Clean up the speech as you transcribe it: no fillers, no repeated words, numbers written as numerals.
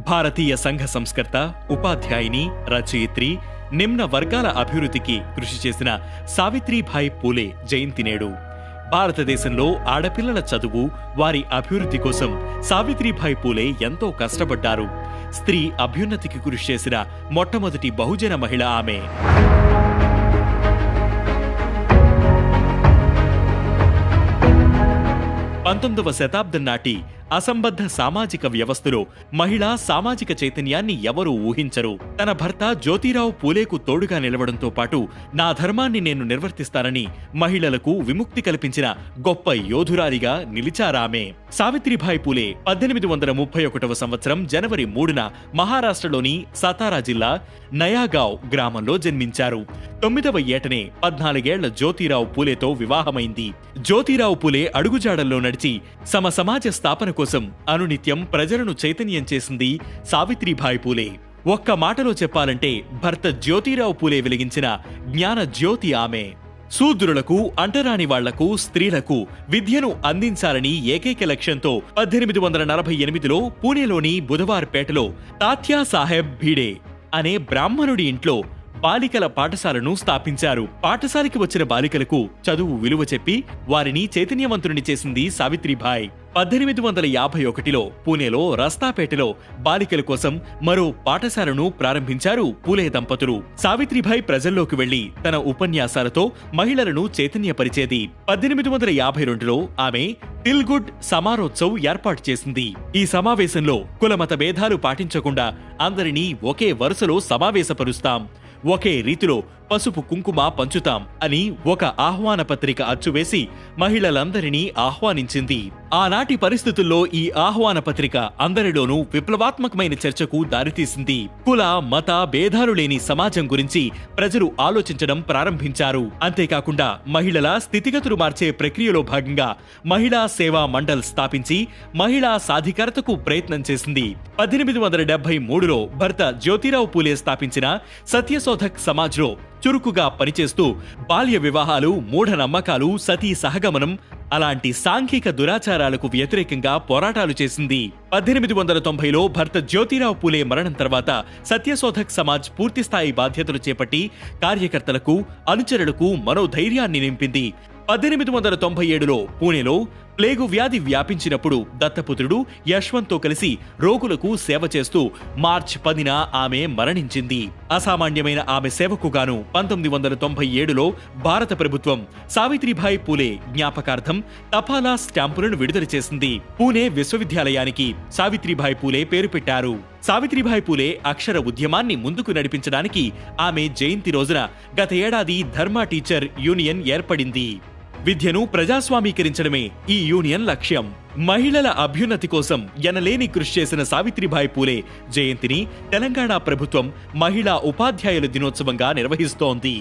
భారతీయ సంఘ సంస్కర్త, ఉపాధ్యాయిని, రచయిత్రి, నిమ్న వర్గాల అభివృద్ధికి కృషి చేసిన సావిత్రీబాయి పూలే జయంతి నేడు. భారతదేశంలో ఆడపిల్లల చదువు, వారి అభివృద్ధి కోసం సావిత్రీబాయి పూలే ఎంతో కష్టపడ్డారు. స్త్రీ అభ్యున్నతికి కృషి చేసిన మొట్టమొదటి బహుజన మహిళ ఆమె. 19వ శతాబ్దం నాటి అసంబద్ధ సామాజిక వ్యవస్థలో మహిళా సామాజిక చైతన్యాన్ని ఎవరూ ఊహించరు. తన భర్త జ్యోతిరావు పూలేకు తోడుగా నిలవడంతో పాటు నా ధర్మాన్ని నేను నిర్వర్తిస్తానని మహిళలకు విముక్తి కల్పించిన గొప్ప యోధురాలిగా నిలిచారామె. సావిత్రీబాయి పూలే 1831వ సంవత్సరం జనవరి 3న మహారాష్ట్రలోని సతారా జిల్లా నయాగావ్ గ్రామంలో జన్మించారు. 9వ ఏటనే 14 ఏళ్ల జ్యోతిరావు పూలేతో వివాహమైంది. జ్యోతిరావు పూలే అడుగుజాడల్లో నడిచి సమాజ స్థాపన కోసం అనునిత్యం ప్రజలను చైతన్యం చేసింది సావిత్రీబాయి పూలే. ఒక్క మాటలో చెప్పాలంటే భర్త జ్యోతిరావు పూలే వెలిగించిన జ్ఞాన జ్యోతి ఆమె. శూద్రులకు, అంటరాని వాళ్లకు, స్త్రీలకు విద్యను అందించాలని ఏకైక లక్ష్యంతో 1848లో పూణేలోని బుధవార్పేటలో తాత్యా సాహెబ్ భీడే అనే బ్రాహ్మణుడి ఇంట్లో బాలికల పాఠశాలను స్థాపించారు. పాఠశాలకి వచ్చిన బాలికలకు చదువు విలువ చెప్పి వారిని చైతన్యవంతుని చేసింది సావిత్రీబాయి. 1851లో పూణేలో రస్తాపేటలో బాలికల కోసం మరో పాఠశాలను ప్రారంభించారు పూలే దంపతులు. సావిత్రీబాయి ప్రజల్లోకి వెళ్లి తన ఉపన్యాసాలతో మహిళలను చైతన్యపరిచేది. 1852లో ఆమె తిల్గుడ్ సమారోత్సవ్ ఏర్పాటు చేసింది. ఈ సమావేశంలో కులమత భేదాలు పాటించకుండా అందరినీ ఒకే వరుసలో సమావేశపరుస్తాం, ఒకే రీతిలో పసుపు కుంకుమ పంచుతాం అని ఒక ఆహ్వాన పత్రిక అచ్చువేసి మహిళలందరినీ ఆహ్వానించింది. ఆనాటి పరిస్థితుల్లో ఈ ఆహ్వాన పత్రిక అందరిలోనూ విప్లవాత్మకమైన చర్చకు దారితీసింది. కుల మత భేదాలు లేని సమాజం గురించి ప్రజలు ఆలోచించడం ప్రారంభించారు. అంతేకాకుండా మహిళల స్థితిగతులు మార్చే ప్రక్రియలో భాగంగా మహిళా సేవా మండల్ స్థాపించి మహిళా సాధికారతకు ప్రయత్నం చేసింది. 1873లో భర్త జ్యోతిరావు పూలే స్థాపించిన సత్యశోధక్ సమాజ్లో చురుకుగా పనిచేస్తూ బాల్య వివాహాలు, మూఢనమ్మకాలు, సతీ సహగమనం అలాంటి సాంఘిక దురాచారాలకు వ్యతిరేకంగా పోరాటాలు చేసింది. 1890లో భర్త జ్యోతిరావు పూలే మరణం తర్వాత సత్యశోధక్ సమాజ్ పూర్తిస్థాయి బాధ్యతలు చేపట్టి కార్యకర్తలకు, అనుచరులకు మనోధైర్యాన్ని నింపింది. 1897లో పూణేలో ప్లేగు వ్యాధి వ్యాపించినప్పుడు దత్తపుత్రుడు యశ్వంత్తో కలిసి రోగులకు సేవ చేస్తూ మార్చి 10న ఆమె మరణించింది. అసామాన్యమైన ఆమె సేవకు గాను 1997లో భారత ప్రభుత్వం సావిత్రీబాయి పూలే జ్ఞాపకార్థం తపాలా స్టాంపులను విడుదల చేసింది. పూణే విశ్వవిద్యాలయానికి సావిత్రీబాయి పూలే పేరు పెట్టారు. సావిత్రీబాయి పూలే అక్షర ఉద్యమాన్ని ముందుకు నడిపించడానికి ఆమె జయంతి రోజున గత ఏడాది ధర్మ టీచర్ యూనియన్ ఏర్పడింది. విద్యను ప్రజాస్వామీకరించడమే ఈ యూనియన్ లక్ష్యం. మహిళల అభ్యున్నతి కోసం ఎనలేని కృషి చేసిన సావిత్రీబాయి పూలే జయంతిని తెలంగాణ ప్రభుత్వం మహిళా ఉపాధ్యాయుల దినోత్సవంగా నిర్వహిస్తోంది.